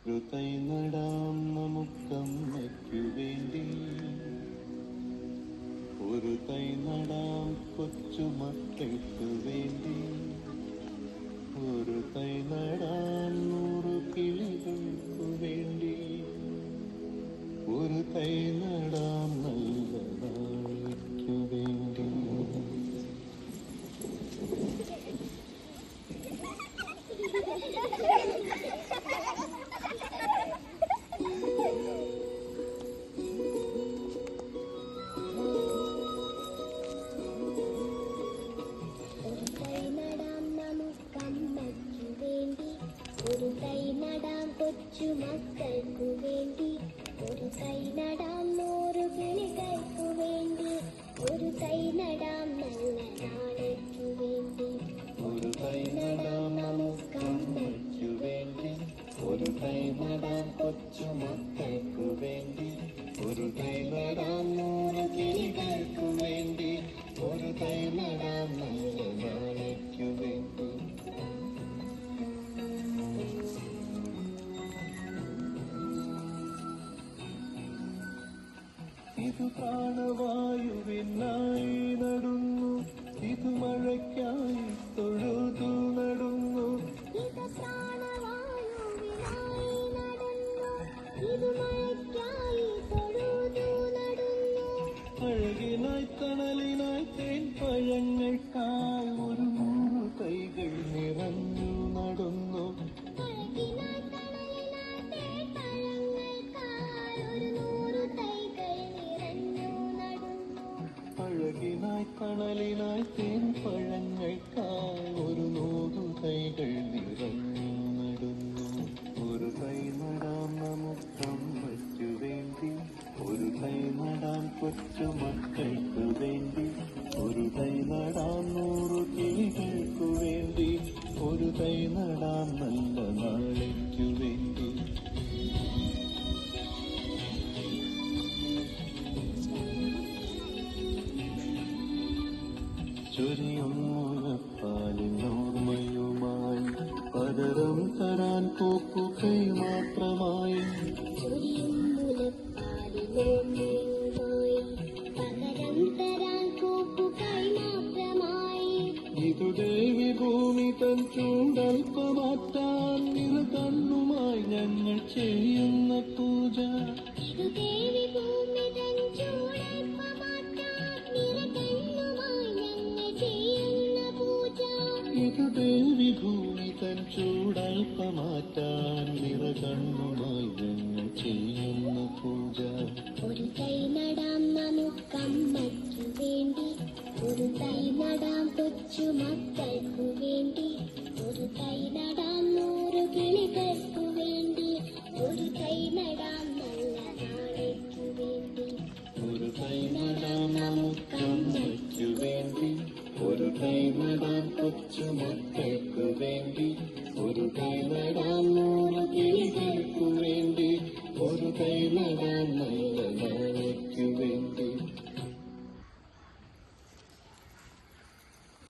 ഒരു തൈ നടാം നമുക്കമ്മയ്ക്കു വേണ്ടി, ഒരു തൈ നടാം കൊച്ചുമക്കൾക്കു വേണ്ടി, ഒരു തൈ നടാം 100 കിളികൾക്കു വേണ്ടി, ഒരു തൈ നടാം നല്ല നാളേക്കു വേണ്ടി. ഒരു തൈ നടാം കൊച്ചുമക്കൾക്കു വേണ്ടി, ഒരു തൈ നടാം 100 കിളികൾക്കു വേണ്ടി, ഒരു തൈ നടാം നല്ല നാളേക്കു വേണ്ടി. ഒരു തൈ നടാം നമുക്കമ്മയ്ക്കു വേണ്ടി, ഒരു തൈ നടാം കൊച്ചുമക്കൾക്കു വേണ്ടി, ഒരു തൈ നടാം 100 കിളികൾക്കു വേണ്ടി, ഒരു തൈ നടാം നല്ല നാളേക്കു വേണ്ടി. ഇത് പ്രാണവായുവിനായി നടുന്നു, ഇത് മഴയ്ക്കായി തൊഴുതു നടുന്നു, ഇത് പ്രാണവായുവിനായി നടന്നു, ഇത് മഴയ്ക്കായി തൊഴുതു നടന്നു. അഴകിനായി തണലിനായി തേൻ പഴങ്ങൾക്കായി 100 തൈകൾ നിറഞ്ഞു നടുന്നു, അഴകിനായി തണലിനായി തേൻ പഴങ്ങൾക്കായി 100 തൈകൾ നിറഞ്ഞു നടന്നു. അഴകിനായി തണലിനായി തേൻ പഴങ്ങൾക്കായി 100 തൈകൾ നിറഞ്ഞു നടുന്നു. ഒരു തൈ നടാം നമുക്കമ്മയ്ക്കു വേണ്ടി, ഒരു തൈ നടാം കൊച്ചുമക്കൾക്കു വേണ്ടി, ഒരു തൈ നടാം 100 കിളികൾക്കു വേണ്ടി, ഒരു തൈ നടാം നല്ല നാളേക്കു വേണ്ടി. ചൊരിയും മുലപ്പാലിനോർമ്മയുമായി പകരം തരാൻ കോപ്പുകൈ മാത്രമായി, ചൊരിയും മുലപ്പാലിനോർമ്മയുമായി പകരം തരാൻ കോപ്പുകൈ മാത്രമായി. ഇതു ദേവി ഭൂമി തൻ ചൂടൽപ്പമാറ്റാൻ നിറകണ്ണുമായി ഞങ്ങൾ ചെയ്യുന്ന പൂജ, ഇതു ദേവി ഭൂമി തൻ ചൂടൽപ്പമാറ്റാൻ നിറകണ്ണുമായി ഞങ്ങൾ ചെയ്യുന്ന പൂജ. ഇതു ദേവി ഭൂമി തൻ ചൂടൽപ്പമാറ്റാൻ നിറകണ്ണുമായി ഞങ്ങൾ ചെയ്യുന്ന പൂജ. ഒരു തൈ നടാം നമുക്കമ്മയ്ക്കു വേണ്ടി, ഒരു തൈ നടാം കൊച്ചുമക്കൾക്കു വേണ്ടി, ഒരു തൈ നടാം 100 കിളികൾക്കു വേണ്ടി, ഒരു തൈ നടാം